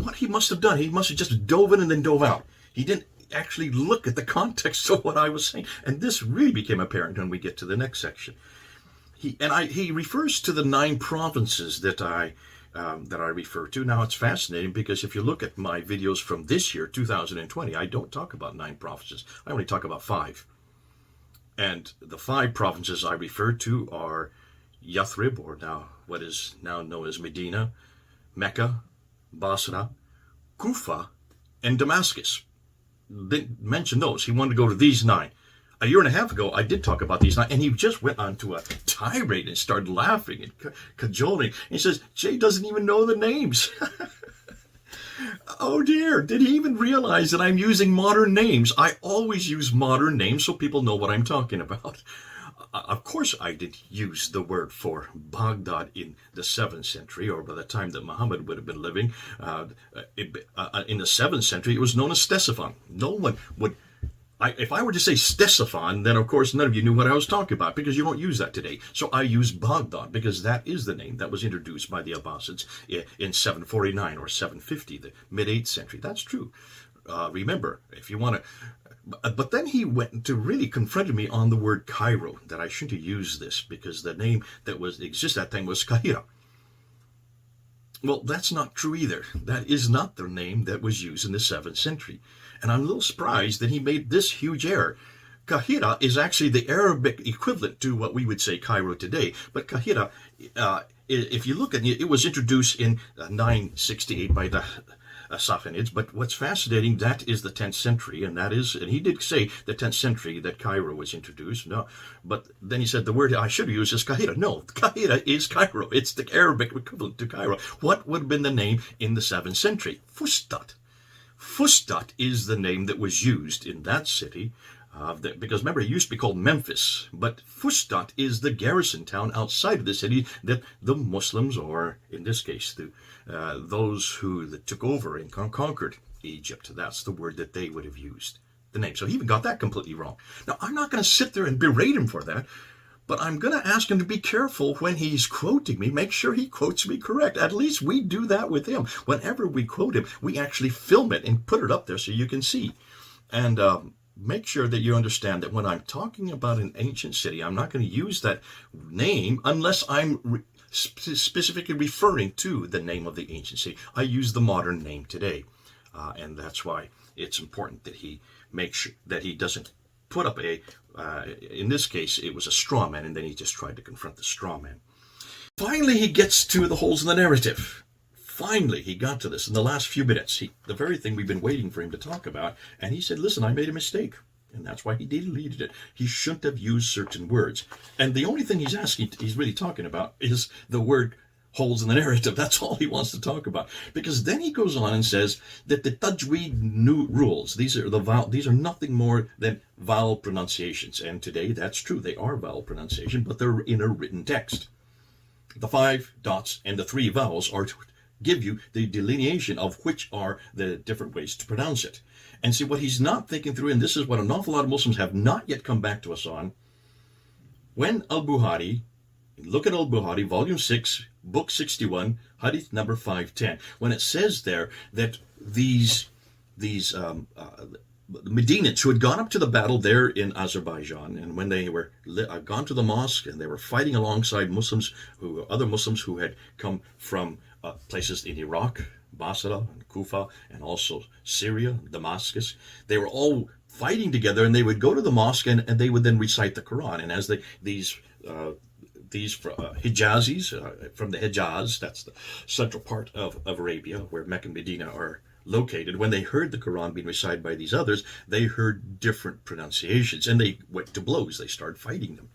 what he must have done, he must have just dove in and then dove out. He didn't actually look at the context of what I was saying. And this really became apparent when we get to the next section. He refers to the 9 provinces that I refer to. Now, it's fascinating because if you look at my videos from this year, 2020, I don't talk about 9 provinces. I only talk about 5. And the 5 provinces I refer to are Yathrib, or now what is now known as Medina, Mecca, Basra, Kufa, and Damascus. They mentioned those. He wanted to go to these 9. A year and a half ago, I did talk about these 9, and he just went on to a tirade and started laughing and cajoling. He says, Jay doesn't even know the names. Oh dear, did he even realize that I'm using modern names? I always use modern names so people know what I'm talking about. Of course, I did use the word for Baghdad in the 7th century, or by the time that Muhammad would have been living. In the 7th century, it was known as Ctesiphon. No one would... if I were to say Ctesiphon, then of course none of you knew what I was talking about, because you don't use that today. So I use Baghdad because that is the name that was introduced by the Abbasids in 749 or 750, the mid-8th century. That's true. remember, if you want to. But then he went to really confronted me on the word Cairo, that I shouldn't have used this because the name that exists that time was Kahira. Well, that's not true either. That is not the name that was used in the 7th century. And I'm a little surprised that he made this huge error. Kahira is actually the Arabic equivalent to what we would say Cairo today. But Kahira, if you look at it, it was introduced in 968 by the Safavids. But what's fascinating, that is the 10th century, and he did say the 10th century that Cairo was introduced. No, but then he said the word I should have used is Kahira. No, Kahira is Cairo. It's the Arabic equivalent to Cairo. What would have been the name in the 7th century? Fustat. Fustat is the name that was used in that city. Because remember, it used to be called Memphis, but Fustat is the garrison town outside of the city that the Muslims, or in this case, those who took over and conquered Egypt, that's the word that they would have used, the name. So he even got that completely wrong. Now, I'm not going to sit there and berate him for that, but I'm going to ask him to be careful when he's quoting me. Make sure he quotes me correct. At least we do that with him. Whenever we quote him, we actually film it and put it up there so you can see. And make sure that you understand that when I'm talking about an ancient city, I'm not going to use that name unless I'm specifically referring to the name of the ancient city. I use the modern name today. And that's why it's important that he makes sure that he doesn't put up in this case, it was a straw man, and then he just tried to confront the straw man. Finally, he gets to the holes in the narrative. Finally, he got to this in the last few minutes. The very thing we've been waiting for him to talk about. And he said, listen, I made a mistake. And that's why he deleted it. He shouldn't have used certain words. And the only thing he's really talking about is the word holes in the narrative. That's all he wants to talk about. Because then he goes on and says that the tajweed new rules, these are nothing more than vowel pronunciations. And today, that's true. They are vowel pronunciation, but they're in a written text. The 5 dots and the 3 vowels are to give you the delineation of which are the different ways to pronounce it. And see, what he's not thinking through, and this is what an awful lot of Muslims have not yet come back to us on, when Al-Bukhari, look at Al-Bukhari, volume 6, book 61, hadith number 510, when it says there that these Medinians who had gone up to the battle there in Azerbaijan, and when they were gone to the mosque and they were fighting alongside other Muslims who had come from places in Iraq, Basra, and Kufa, and also Syria, Damascus, they were all fighting together, and they would go to the mosque and they would then recite the Quran. And as these Hijazis from the Hijaz, that's the central part of Arabia where Mecca and Medina are located, when they heard the Quran being recited by these others, they heard different pronunciations, and they went to blows. They started fighting them.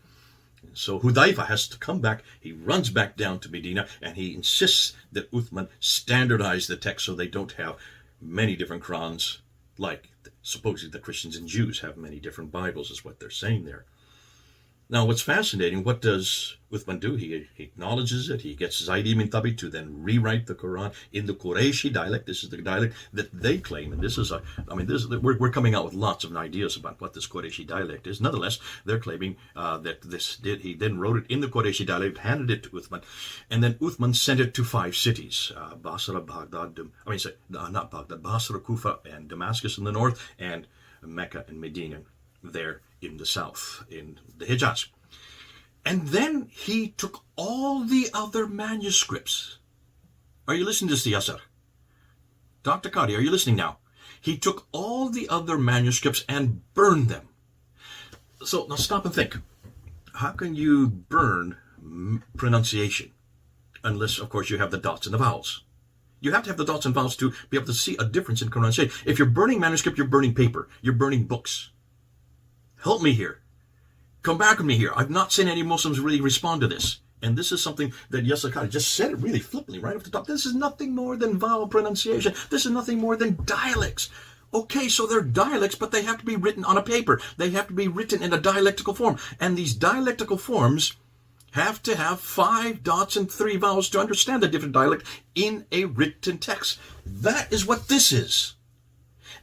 So Hudayfa has to come back. He runs back down to Medina, and he insists that Uthman standardize the text so they don't have many different Qurans, like supposedly the Christians and Jews have many different Bibles, is what they're saying there. Now, what's fascinating, what does Uthman do? He acknowledges it. He gets Zayd ibn Thabit to then rewrite the Quran in the Qurayshi dialect. This is the dialect that they claim, and we're coming out with lots of ideas about what this Qurayshi dialect is. Nonetheless, they're claiming that he then wrote it in the Qurayshi dialect, handed it to Uthman, and then Uthman sent it to 5 cities: Basra, Baghdad, not Baghdad, Basra, Kufa, and Damascus in the north, and Mecca and Medina there in the south, in the Hijaz. And then he took all the other manuscripts. Are you listening to this, Yasir? Dr. Qadhi, are you listening now? He took all the other manuscripts and burned them. So now stop and think. How can you burn pronunciation? Unless, of course, you have the dots and the vowels. You have to have the dots and vowels to be able to see a difference in pronunciation. If you're burning manuscript, you're burning paper. You're burning books. Help me here. Come back with me here. I've not seen any Muslims really respond to this. And this is something that Yasir Qadhi just said it really flippantly right off the top. This is nothing more than vowel pronunciation. This is nothing more than dialects. Okay, so they're dialects, but they have to be written on a paper. They have to be written in a dialectical form. And these dialectical forms have to have 5 dots and 3 vowels to understand the different dialect in a written text. That is what this is.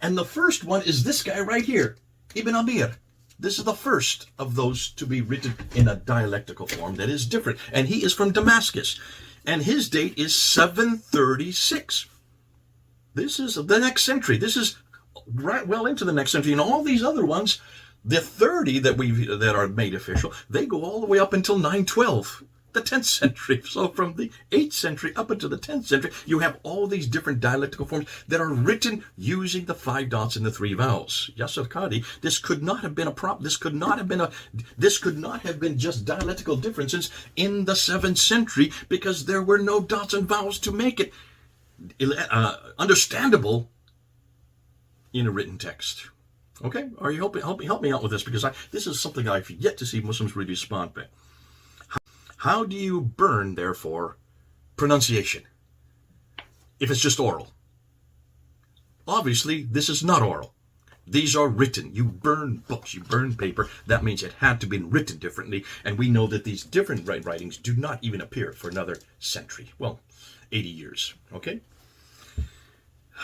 And the first one is this guy right here, Ibn Amir. This is the first of those to be written in a dialectical form that is different. And he is from Damascus. And his date is 736. This is the next century. This is right well into the next century. And all these other ones, the 30 that are made official, they go all the way up until 912, the 10th century. So from the 8th century up until the 10th century, you have all these different dialectical forms that are written using the 5 dots and the 3 vowels. Yasir Qadhi, this could not have been a this could not have been just dialectical differences in the 7th century, because there were no dots and vowels to make it understandable in a written text. Okay, are you help me out with this, because this is something I've yet to see Muslims really respond to. How do you burn, therefore, pronunciation if it's just oral? Obviously, this is not oral. These are written. You burn books, you burn paper. That means it had to be written differently, and we know that these different writings do not even appear for another century. Well, 80 years, okay?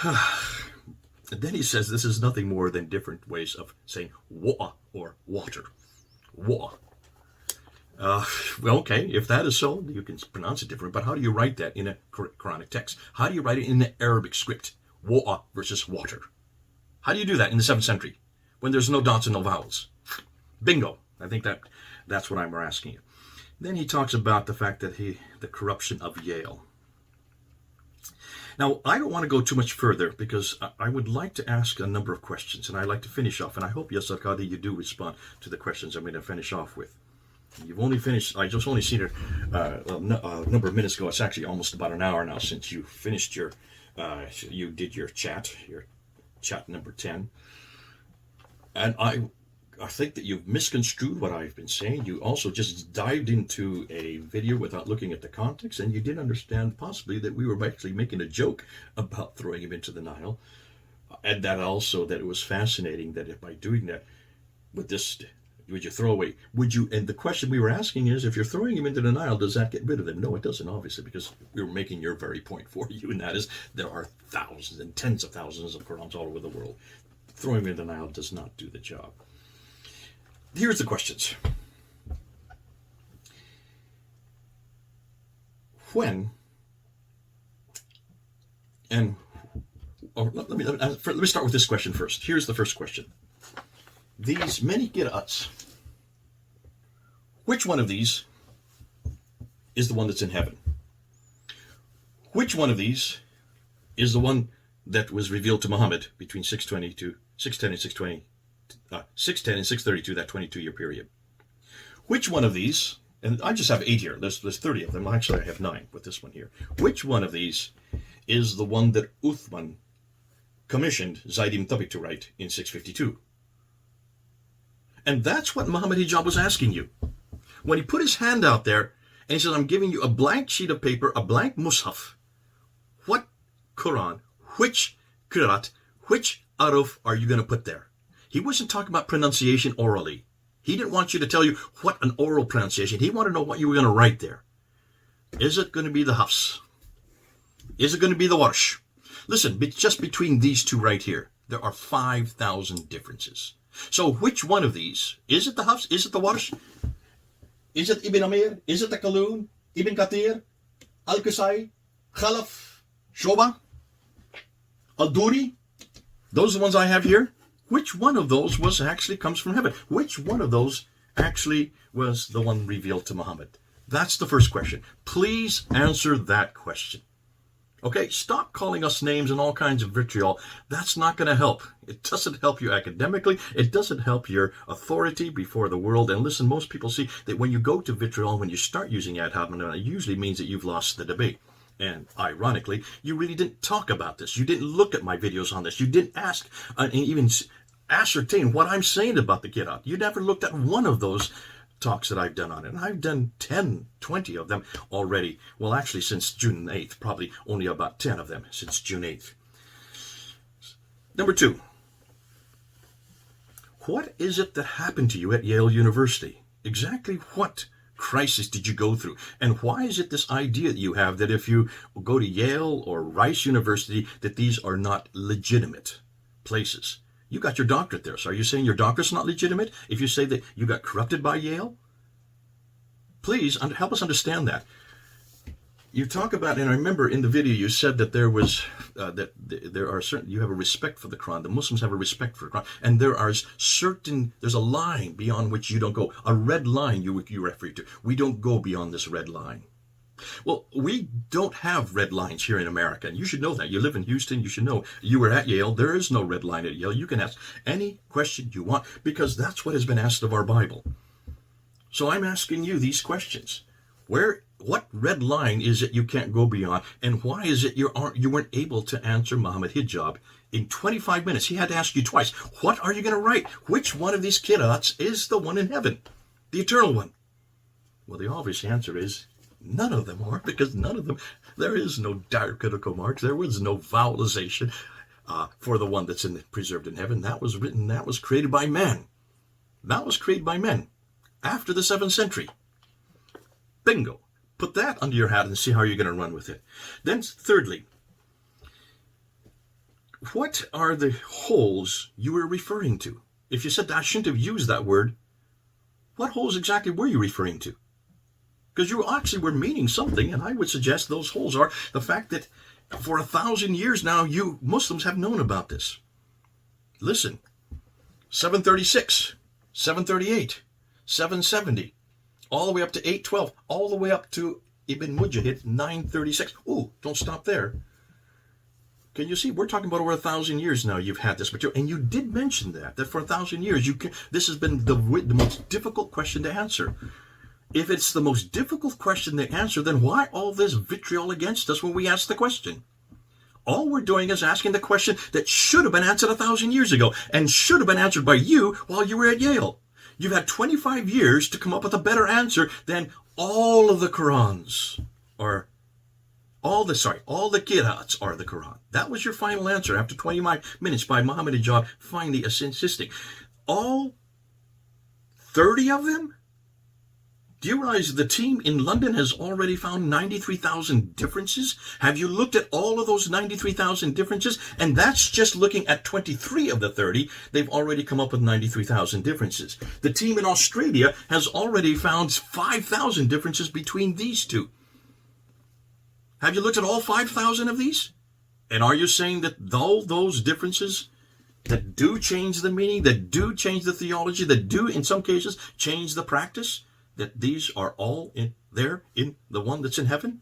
And then he says this is nothing more than different ways of saying wa or water. Wa. Well, okay, if that is so, you can pronounce it different, but how do you write that in a Quranic text? How do you write it in the Arabic script? Wa versus water. How do you do that in the 7th century when there's no dots and no vowels? Bingo. I think that's what I'm asking you. Then he talks about the fact that the corruption of Yale. Now, I don't want to go too much further, because I would like to ask a number of questions, and I'd like to finish off, and I hope, Yasir Qadhi, you do respond to the questions I'm going to finish off with. You've only finished, I just only seen it a number of minutes ago. It's actually almost about an hour now since you finished you did your chat number 10. And I think that you've misconstrued what I've been saying. You also just dived into a video without looking at the context, and you didn't understand possibly that we were actually making a joke about throwing him into the Nile. And that also, that it was fascinating that if by doing that, would you throw away? And the question we were asking is, if you're throwing him into the Nile, does that get rid of them? No, it doesn't, obviously, because we were making your very point for you, and that is there are thousands and tens of thousands of Qurans all over the world. Throwing him into the Nile does not do the job. Here's the questions. When and let me start with this question first. Here's the first question. These many qira'ats, which one of these is the one that's in heaven? Which one of these is the one that was revealed to Muhammad between 610 and 632, that 22-year period? Which one of these, and I just have 8 here, there's 30 of them, actually I have 9 with this one here. Which one of these is the one that Uthman commissioned Zayd ibn Thabit to write in 652? And that's what Muhammad Hijab was asking you. When he put his hand out there and he said, I'm giving you a blank sheet of paper, a blank mushaf. What Quran, which qiraat, which aruf are you going to put there? He wasn't talking about pronunciation orally. He didn't want you to tell you what an oral pronunciation. He wanted to know what you were going to write there. Is it going to be the Hafs? Is it going to be the Warsh? Listen, just between these two right here, there are 5,000 differences. So which one of these? Is it the Hafs? Is it the Warsh? Is it Ibn Amir? Is it the Qalun? Ibn Kathir? Al-Qusay? Khalaf? Shoba? Al-Duri? Those are the ones I have here. Which one of those comes from heaven? Which one of those actually was the one revealed to Muhammad? That's the first question. Please answer that question. Okay, stop calling us names and all kinds of vitriol. That's not going to help. It doesn't help you academically. It doesn't help your authority before the world. And listen, most people see that when you go to vitriol, when you start using ad hominem, it usually means that you've lost the debate. And ironically, you really didn't talk about this. You didn't look at my videos on this. You didn't ask and even ascertain what I'm saying about the Qira'at. You never looked at one of those talks that I've done on it. And I've done 10, 20 of them already. Well, actually, since June 8th, probably only about 10 of them since June 8th. Number 2, what is it that happened to you at Yale University? Exactly what crisis did you go through? And why is it this idea that you have that if you go to Yale or Rice University, that these are not legitimate places? You got your doctorate there, so are you saying your doctorate's not legitimate if you say that you got corrupted by Yale? Please help us understand that. You talk about, and I remember in the video you said that there was there are certain, you have a respect for the Quran. The Muslims have a respect for the Quran, and there's a line beyond which you don't go. A red line you refer to. We don't go beyond this red line. Well, we don't have red lines here in America, and you should know that. You live in Houston, you should know. You were at Yale. There is no red line at Yale. You can ask any question you want because that's what has been asked of our Bible. So I'm asking you these questions. What red line is it you can't go beyond, and why is it you weren't able to answer Muhammad Hijab in 25 minutes? He had to ask you twice. What are you going to write? Which one of these qira'ats is the one in heaven, the eternal one? Well, the obvious answer is none of them are, because none of them, there is no diacritical marks. There was no vowelization for the one that's preserved in heaven. That was written, that was created by man. That was created by men after the 7th century. Bingo. Put that under your hat and see how you're going to run with it. Then thirdly, what are the holes you were referring to? If you said I shouldn't have used that word, what holes exactly were you referring to? Because you actually were meaning something, and I would suggest those holes are the fact that for 1,000 years now, you Muslims have known about this. Listen, 736, 738, 770, all the way up to 812, all the way up to Ibn Mujahid, 936. Oh, don't stop there. Can you see? We're talking about over 1,000 years now you've had this material. And you did mention that for 1,000 years, this has been the most difficult question to answer. If it's the most difficult question to answer, then why all this vitriol against us when we ask the question? All we're doing is asking the question that should have been answered 1,000 years ago and should have been answered by you while you were at Yale. You've had 25 years to come up with a better answer than all of the Qurans or all the qira'ats are the Quran. That was your final answer after 25 minutes by Muhammad Hijab finally insisting. All 30 of them? Do you realize the team in London has already found 93,000 differences? Have you looked at all of those 93,000 differences? And that's just looking at 23 of the 30. They've already come up with 93,000 differences. The team in Australia has already found 5,000 differences between these two. Have you looked at all 5,000 of these? And are you saying that all those differences that do change the meaning, that do change the theology, that do in some cases change the practice, that these are all in the one that's in heaven?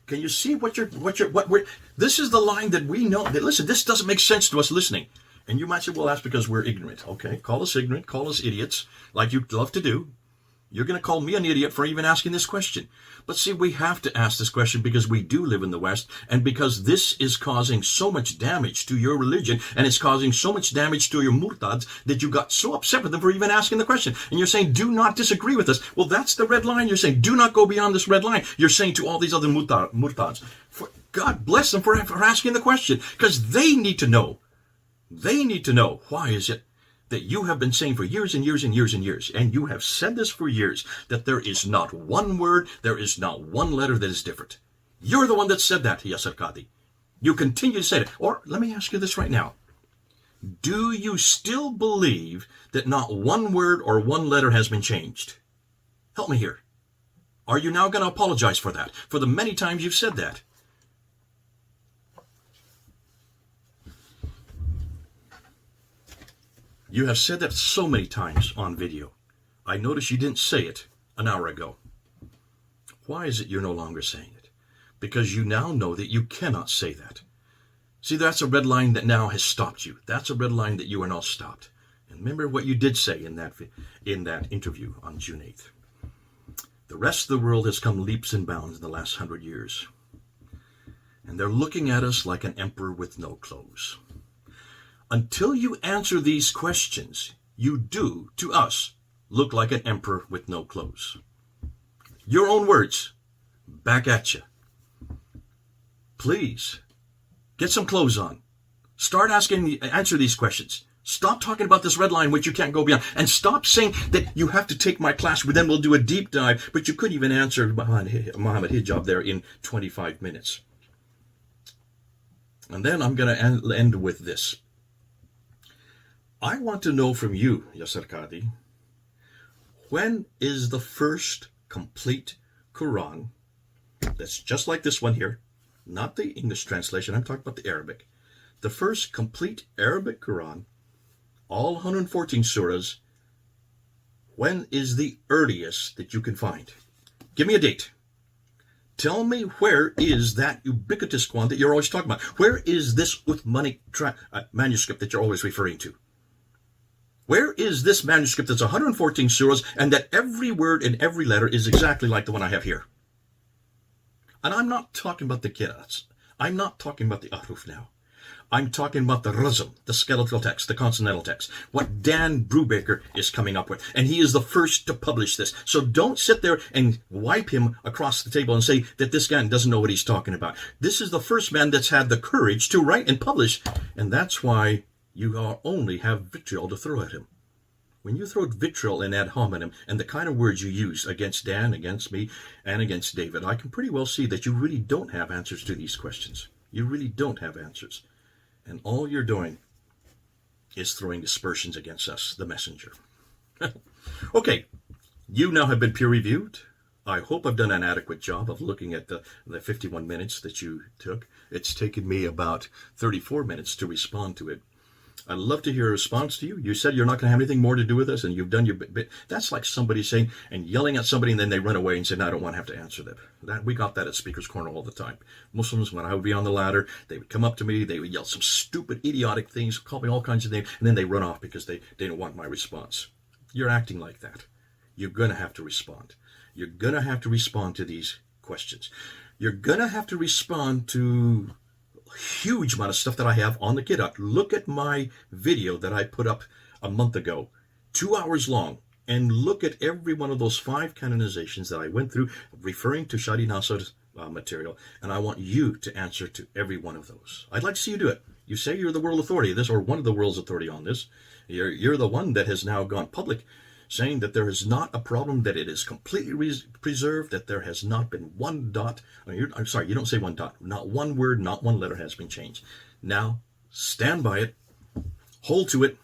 Can you see what we're this is the line that we know that, listen, this doesn't make sense to us listening. And you might say, well, that's because we're ignorant. Okay, call us ignorant, call us idiots, like you'd love to do. You're going to call me an idiot for even asking this question. But see, we have to ask this question because we do live in the West, and because this is causing so much damage to your religion, and it's causing so much damage to your murtads that you got so upset with them for even asking the question. And you're saying, do not disagree with us. Well, that's the red line. You're saying, do not go beyond this red line. You're saying to all these other murtads, God bless them for asking the question, because they need to know. They need to know, why is it that you have been saying for years and years and years and years, and you have said this for years, that there is not one word, there is not one letter that is different. You're the one that said that, Yasir Qadhi. You continue to say it. Or let me ask you this right now. Do you still believe that not one word or one letter has been changed? Help me here. Are you now going to apologize for that, for the many times you've said that? You have said that so many times on video. I noticed you didn't say it an hour ago. Why is it you're no longer saying it? Because you now know that you cannot say that. See, that's a red line that now has stopped you. That's a red line that you are now stopped. And remember what you did say in that interview on June 8th. The rest of the world has come leaps and bounds in the last 100 years. And they're looking at us like an emperor with no clothes. Until you answer these questions, you do, to us, look like an emperor with no clothes. Your own words, back at you. Please, get some clothes on. Start answer these questions. Stop talking about this red line which you can't go beyond. And stop saying that you have to take my class, then we'll do a deep dive, but you couldn't even answer Muhammad Hijab there in 25 minutes. And then I'm going to end with this. I want to know from you, Yasir Qadhi, when is the first complete Quran that's just like this one here, not the English translation, I'm talking about the Arabic. The first complete Arabic Quran, all 114 surahs, when is the earliest that you can find? Give me a date. Tell me, where is that ubiquitous Quran that you're always talking about? Where is this Uthmanic manuscript that you're always referring to? Where is this manuscript that's 114 surahs and that every word and every letter is exactly like the one I have here? And I'm not talking about the qira'ats. I'm not talking about the ahruf now. I'm talking about the razm, the skeletal text, the consonantal text, what Dan Brubaker is coming up with. And he is the first to publish this. So don't sit there and wipe him across the table and say that this guy doesn't know what he's talking about. This is the first man that's had the courage to write and publish. And that's why you only have vitriol to throw at him. When you throw vitriol and ad hominem and the kind of words you use against Dan, against me, and against David, I can pretty well see that you really don't have answers to these questions. You really don't have answers. And all you're doing is throwing aspersions against us, the messenger. Okay, you now have been peer-reviewed. I hope I've done an adequate job of looking at the 51 minutes that you took. It's taken me about 34 minutes to respond to it. I'd love to hear a response to you. You said you're not going to have anything more to do with us, and you've done your bit. That's like somebody saying and yelling at somebody, and then they run away and say, no, I don't want to have to answer that. We got that at Speaker's Corner all the time. Muslims, when I would be on the ladder, they would come up to me, they would yell some stupid, idiotic things, call me all kinds of names, and then they run off because they didn't want my response. You're acting like that. You're going to have to respond. You're going to have to respond to these questions. You're going to have to respond to huge amount of stuff that I have on the Qiddah. Look at my video that I put up a month ago, 2 hours long, and look at every one of those 5 canonizations that I went through, referring to Shadi Nasr's material, and I want you to answer to every one of those. I'd like to see you do it. You say you're the world authority of this, or one of the world's authority on this. You're the one that has now gone public, saying that there is not a problem, that it is completely preserved, that there has not been one dot. I'm sorry, you don't say one dot. Not one word, not one letter has been changed. Now, stand by it, hold to it,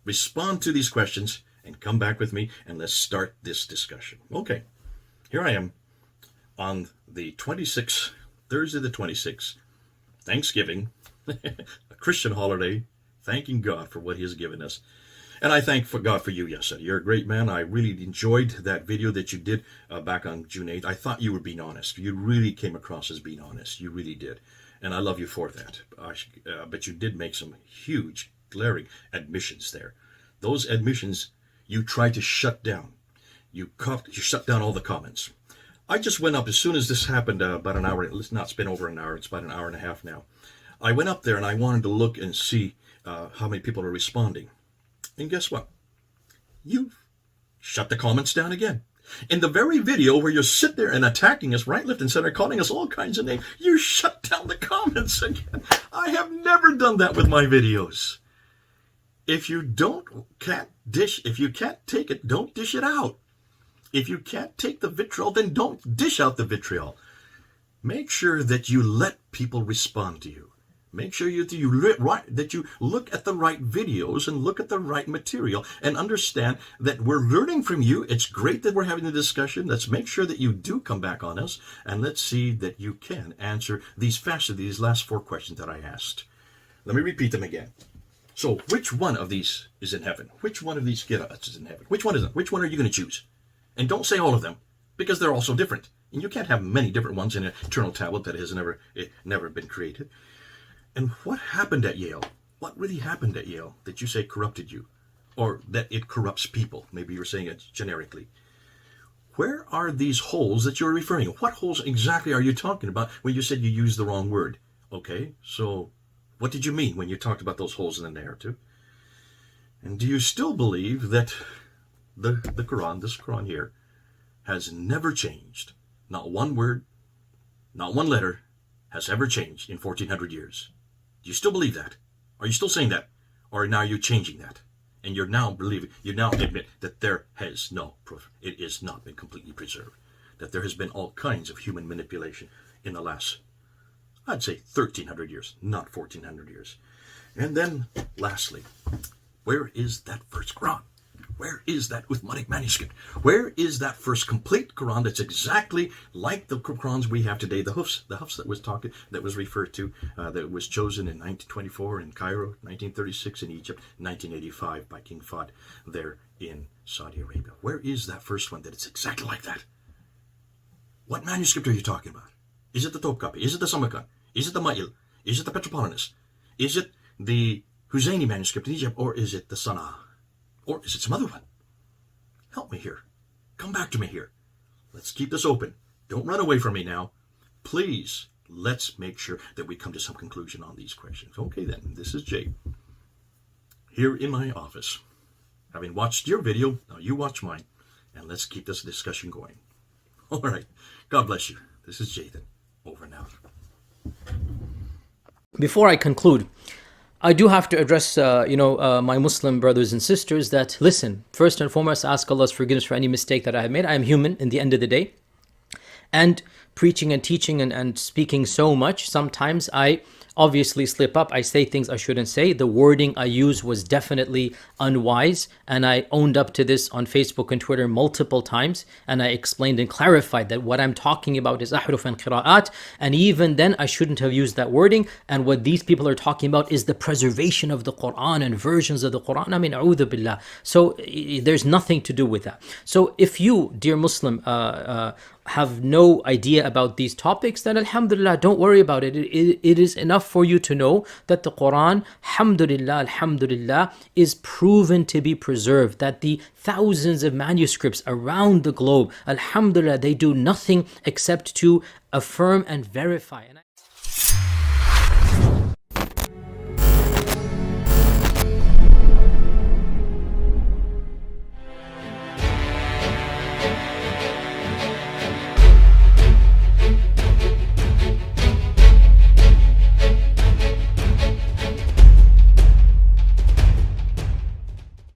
respond to these questions, and come back with me, and let's start this discussion. Okay, here I am on the 26th, Thursday the 26th, Thanksgiving, a Christian holiday, thanking God for what he has given us. And I thank God for you, Yasir. You're a great man. I really enjoyed that video that you did back on June 8th. I thought you were being honest. You really came across as being honest. You really did. And I love you for that. But you did make some huge, glaring admissions there. Those admissions you tried to shut down. You shut down all the comments. I just went up as soon as this happened, about an hour. It's been over an hour. It's about an hour and a half now. I went up there and I wanted to look and see how many people are responding. And guess what? You shut the comments down again. In the very video where you sit there and attacking us right, left, and center, calling us all kinds of names, you shut down the comments again. I have never done that with my videos. If you if you can't take it, don't dish it out. If you can't take the vitriol, then don't dish out the vitriol. Make sure that you let people respond to you. Make sure that you look at the right videos and look at the right material and understand that we're learning from you. It's great that we're having a discussion. Let's make sure that you do come back on us, and let's see that you can answer these last 4 questions that I asked. Let me repeat them again. So which one of these is in heaven? Which one of these qira'ats is in heaven? Which one isn't? Which one are you going to choose? And don't say all of them, because they're all so different. And you can't have many different ones in an eternal tablet that has never been created. And what happened at Yale? What really happened at Yale that you say corrupted you? Or that it corrupts people? Maybe you're saying it generically. Where are these holes that you're referring to? What holes exactly are you talking about when you said you used the wrong word? Okay, so what did you mean when you talked about those holes in the narrative? And do you still believe that the Quran, this Quran here, has never changed? Not one word, not one letter has ever changed in 1400 years. Do you still believe that? Are you still saying that? Or now you're changing that? And you now admit that there has no proof. It has not been completely preserved. That there has been all kinds of human manipulation in the last, I'd say 1300 years, not 1400 years. And then lastly, where is that first Quran? Where is that Uthmanic manuscript? Where is that first complete Quran that's exactly like the Qurans we have today? The Hufs that was referred to, that was chosen in 1924 in Cairo, 1936 in Egypt, 1985 by King Fahd there in Saudi Arabia. Where is that first one that it's exactly like that? What manuscript are you talking about? Is it the Topkapi? Is it the Samarkand? Is it the Ma'il? Is it the Petropolitanus? Is it the Husseini manuscript in Egypt? Or is it the Sana'a? Or is it some other one? Help me here. Come back to me here. Let's keep this open. Don't run away from me now. Please, let's make sure that we come to some conclusion on these questions. Okay then, this is Jay. Here in my office. Having watched your video, now you watch mine. And let's keep this discussion going. All right. God bless you. This is Jay then. Over and out. Before I conclude, I do have to address, my Muslim brothers and sisters that, listen, first and foremost, ask Allah's forgiveness for any mistake that I have made. I am human in the end of the day. And preaching and teaching and speaking so much, sometimes I obviously slip up. I say things I shouldn't say. The wording I use was definitely unwise, and I owned up to this on Facebook and Twitter multiple times, and I explained and clarified that what I'm talking about is ahruf and qira'at, and even then I shouldn't have used that wording, and what these people are talking about is the preservation of the Quran and versions of the Quran. I mean, a'udhu billah. So there's nothing to do with that. So if you, dear Muslim, have no idea about these topics, then alhamdulillah, don't worry about it. It is enough for you to know that the Quran, alhamdulillah, is proven to be preserved, that the thousands of manuscripts around the globe, alhamdulillah, they do nothing except to affirm and verify.